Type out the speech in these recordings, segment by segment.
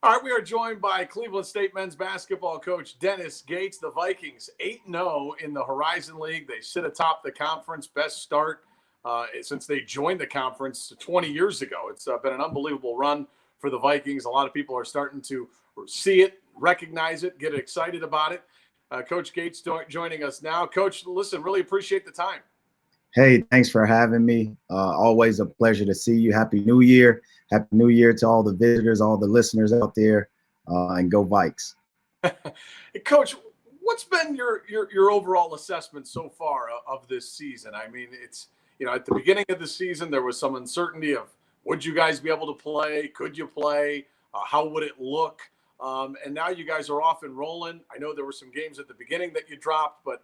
All right, we are joined by Cleveland State men's basketball coach Dennis Gates. The Vikings 8-0 in the Horizon League. They sit atop the conference, best start since they joined the conference 20 years ago. It's been an unbelievable run for the Vikings. A lot of people are starting to see it, recognize it, get excited about it. Coach Gates joining us now. Coach, listen, really appreciate the time. Hey, thanks for having me. Always a pleasure to see you. Happy New Year. Happy New Year to all the visitors, all the listeners out there, and go Vikes. Coach, what's been your overall assessment so far of this season? I mean, it's, at the beginning of the season, there was some uncertainty of would you guys be able to play? Could you play? How would it look? And now you guys are off and rolling. I know there were some games at the beginning that you dropped, but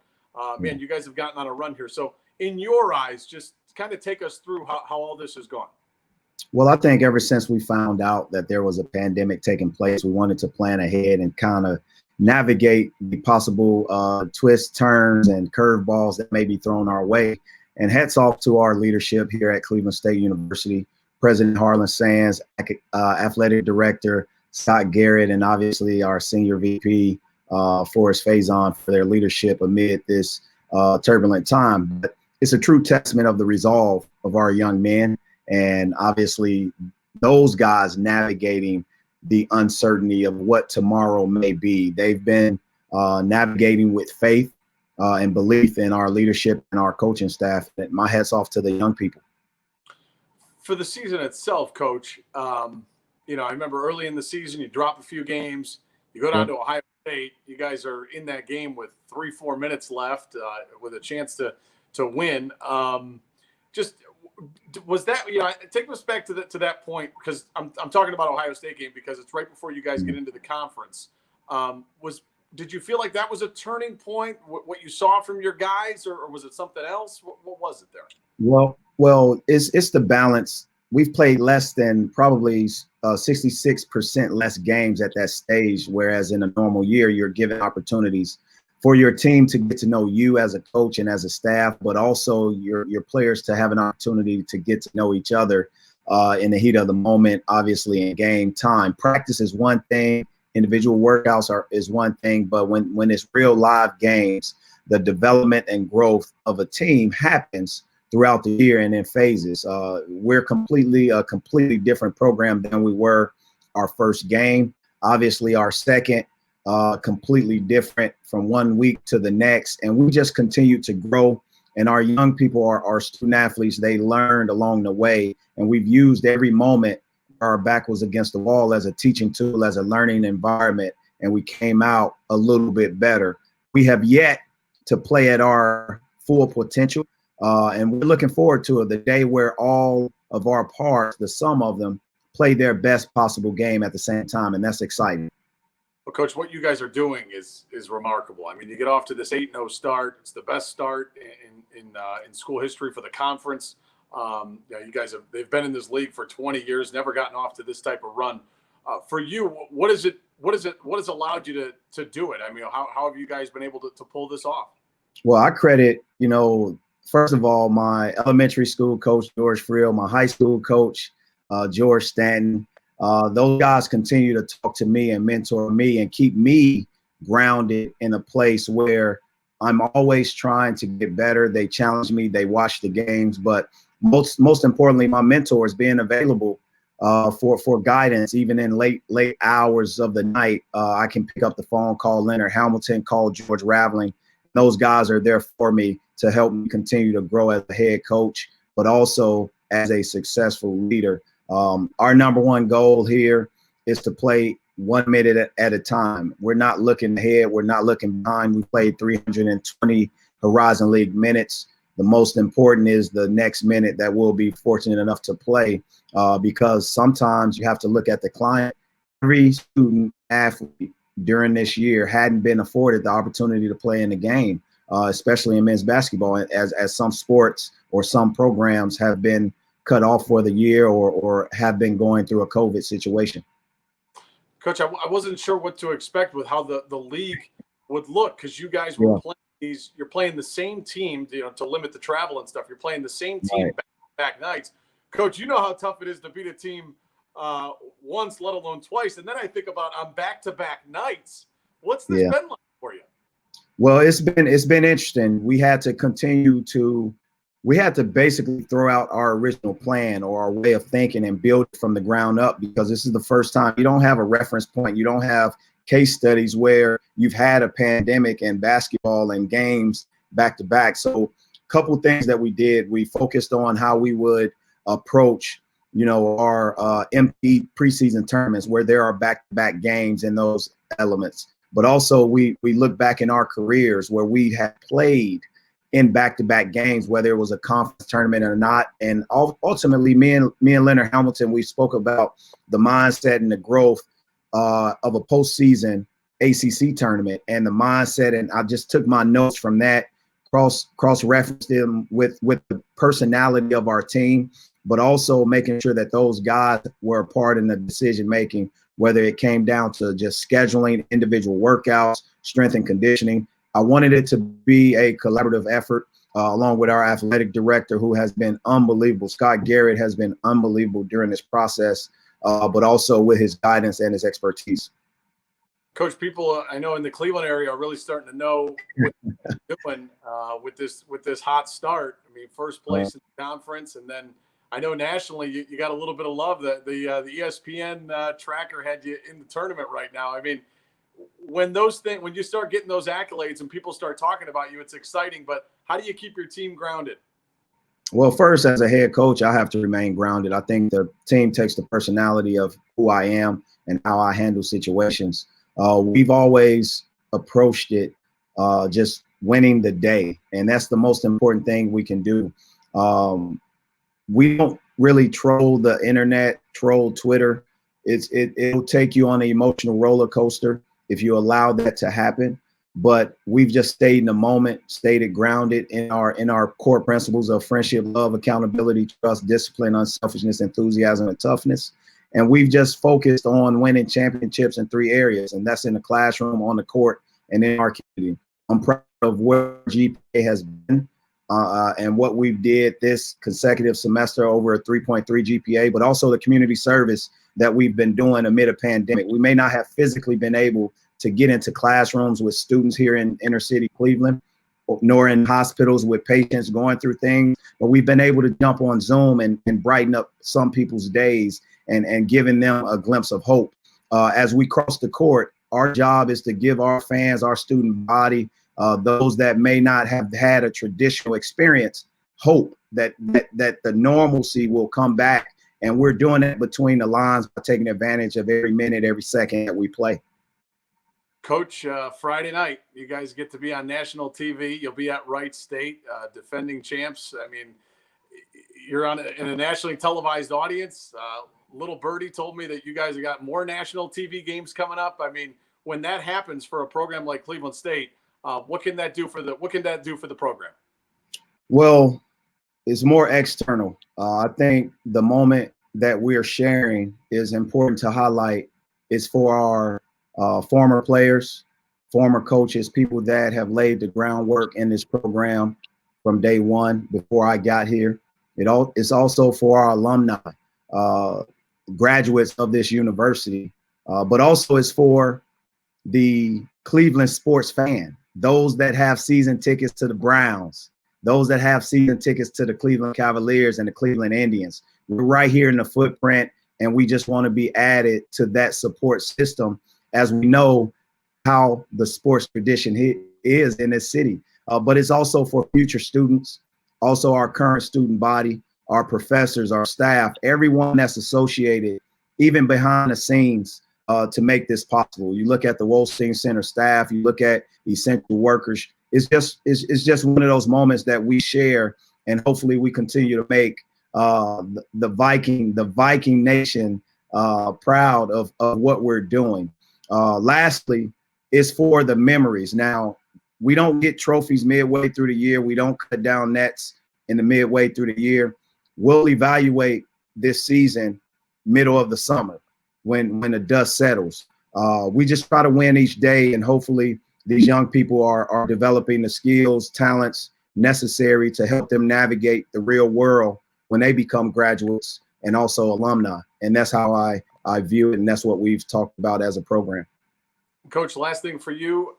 man, you guys have gotten on a run here. So in your eyes, just kind of take us through how all this has gone. Well, I think ever since we found out that there was a pandemic taking place, we wanted to plan ahead and kind of navigate the possible twists, turns, and curveballs that may be thrown our way. And hats off to our leadership here at Cleveland State University, President Harlan Sands, Athletic Director Scott Garrett, and obviously our Senior VP, Forrest Faison, for their leadership amid this turbulent time. But it's a true testament of the resolve of our young men, and obviously those guys navigating the uncertainty of what tomorrow may be. They've been navigating with faith and belief in our leadership and our coaching staff. And my hat's off to the young people. For the season itself, Coach, I remember early in the season you drop a few games, you go down to Ohio State. You guys are in that game with 3-4 minutes left with a chance to win. Was that, take us back to that point, because I'm talking about Ohio State game because it's right before you guys get into the conference. Did you feel like that was a turning point, what you saw from your guys, or was it something else? What was it there? Well, it's the balance. We've played less than probably 66% less games at that stage, whereas in a normal year, you're given opportunities for your team to get to know you as a coach and as a staff, but also your players to have an opportunity to get to know each other in the heat of the moment, obviously in game time. Practice is one thing, individual workouts is one thing, but when it's real live games, the development and growth of a team happens throughout the year and in phases. We're a completely different program than we were our first game. Obviously our second, completely different from one week to the next. And we just continue to grow. And our young people are student athletes. They learned along the way. And we've used every moment our back was against the wall as a teaching tool, as a learning environment. And we came out a little bit better. We have yet to play at our full potential. And we're looking forward to it, the day where all of our parts, the sum of them, play their best possible game at the same time. And that's exciting. Well, Coach, what you guys are doing is remarkable. I mean, you get off to this 8-0 start. It's the best start in school history for the conference. You guys they've been in this league for 20 years, never gotten off to this type of run. For you, what has allowed you to do it? I mean, how have you guys been able to pull this off? Well, I credit, first of all, my elementary school coach, George Friel, my high school coach, George Stanton. Those guys continue to talk to me and mentor me and keep me grounded in a place where I'm always trying to get better. They challenge me. They watch the games. But most importantly, my mentors being available for guidance, even in late hours of the night. I can pick up the phone, call Leonard Hamilton, call George Raveling. Those guys are there for me to help me continue to grow as a head coach, but also as a successful leader. Our number one goal here is to play 1 minute at a time. We're not looking ahead. We're not looking behind. We played 320 Horizon League minutes. The most important is the next minute that we'll be fortunate enough to play, because sometimes you have to look at the client. Every student athlete during this year hadn't been afforded the opportunity to play in the game, especially in men's basketball, as some sports or some programs have been cut off for the year or have been going through a COVID situation. Coach, I wasn't sure what to expect with how the league would look, because you guys were playing you're playing the same team, to limit the travel and stuff. You're playing the same team back nights. Coach, you know how tough it is to beat a team once, let alone twice. And then I think about on back-to-back nights. What's this Yeah. been like for you? Well, it's been interesting. We had to basically throw out our original plan or our way of thinking and build from the ground up, because this is the first time. You don't have a reference point. You don't have case studies where you've had a pandemic and basketball and games back to back. So a couple things that we did, we focused on how we would approach, our empty preseason tournaments where there are back-to-back games in those elements. But also we look back in our careers where we had played in back-to-back games, whether it was a conference tournament or not. And ultimately, me and Leonard Hamilton, we spoke about the mindset and the growth of a postseason ACC tournament and the mindset. And I just took my notes from that, cross-referenced them with the personality of our team, but also making sure that those guys were a part in the decision-making, whether it came down to just scheduling individual workouts, strength and conditioning. I wanted it to be a collaborative effort along with our athletic director, who has been unbelievable. Scott Garrett has been unbelievable during this process, but also with his guidance and his expertise. Coach, people I know in the Cleveland area are really starting to know what you're doing with this hot start. I mean, first place in the conference, and then I know nationally you got a little bit of love. The ESPN tracker had you in the tournament right now. I mean, when you start getting those accolades and people start talking about you, it's exciting. But how do you keep your team grounded? Well, first, as a head coach, I have to remain grounded. I think the team takes the personality of who I am and how I handle situations. We've always approached it just winning the day, and that's the most important thing we can do. We don't really troll the internet, troll Twitter. It'll take you on an emotional roller coaster if you allow that to happen. But we've just stayed in the moment, stayed grounded in our core principles of friendship, love, accountability, trust, discipline, unselfishness, enthusiasm, and toughness. And we've just focused on winning championships in 3 areas, and that's in the classroom, on the court, and in our community. I'm proud of where GPA has been and what we did this consecutive semester over a 3.3 GPA, but also the community service that we've been doing amid a pandemic. We may not have physically been able to get into classrooms with students here in inner city Cleveland, nor in hospitals with patients going through things, but we've been able to jump on Zoom and brighten up some people's days and giving them a glimpse of hope. As we cross the court, our job is to give our fans, our student body, those that may not have had a traditional experience, hope that the normalcy will come back. And we're doing it between the lines by taking advantage of every minute, every second that we play. Coach, Friday night, you guys get to be on national TV. You'll be at Wright State, defending champs. I mean, you're in a nationally televised audience. Little Birdie told me that you guys have got more national TV games coming up. I mean, when that happens for a program like Cleveland State, what can that do for the program? Well, it's more external. I think the moment that we're sharing is important to highlight. It's for our former players, former coaches, people that have laid the groundwork in this program from day one before I got here. It's also for our alumni, graduates of this university, but also it's for the Cleveland sports fan, those that have season tickets to the Browns, those that have season tickets to the Cleveland Cavaliers and the Cleveland Indians. We're right here in the footprint, and we just want to be added to that support system as we know how the sports tradition is in this city. But it's also for future students, also our current student body, our professors, our staff, everyone that's associated, even behind the scenes, to make this possible. You look at the Wolstein Center staff, you look at essential workers. It's just one of those moments that we share, and hopefully we continue to make the Viking nation proud of what we're doing. Lastly, it's for the memories. Now, we don't get trophies midway through the year. We don't cut down nets in the midway through the year. We'll evaluate this season middle of the summer when the dust settles. We just try to win each day, and hopefully these young people are developing the skills, talents necessary to help them navigate the real world when they become graduates and also alumni. And that's how I view it, and that's what we've talked about as a program. Coach, last thing for you,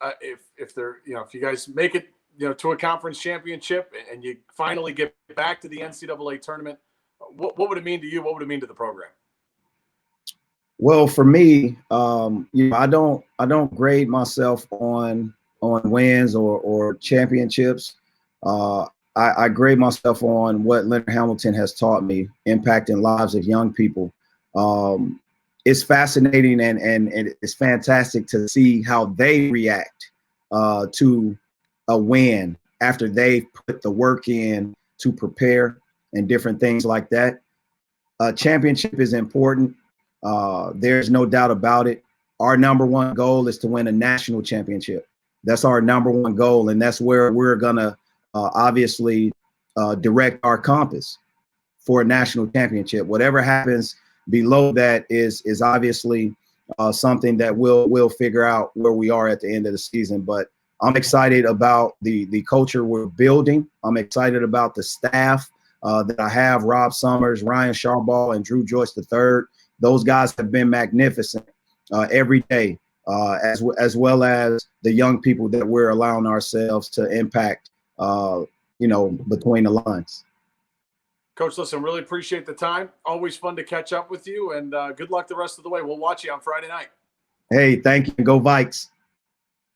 if they're, if you guys make it, to a conference championship and you finally get back to the NCAA tournament, what would it mean to you? What would it mean to the program? Well, for me, I don't grade myself on wins or championships. I grade myself on what Leonard Hamilton has taught me, impacting lives of young people. It's fascinating and it's fantastic to see how they react to a win after they've put the work in to prepare and different things like that. A championship is important. There's no doubt about it. Our number one goal is to win a national championship. That's our number one goal, and that's where we're gonna obviously direct our compass for a national championship. Whatever happens below that is obviously something that we'll figure out where we are at the end of the season. But I'm excited about the culture we're building. I'm excited about the staff that I have: Rob Summers, Ryan Sharbaugh, and Drew Joyce III. Those guys have been magnificent every day, as well as the young people that we're allowing ourselves to impact, between the lines. Coach, listen, really appreciate the time. Always fun to catch up with you, and good luck the rest of the way. We'll watch you on Friday night. Hey, thank you. Go Vikes.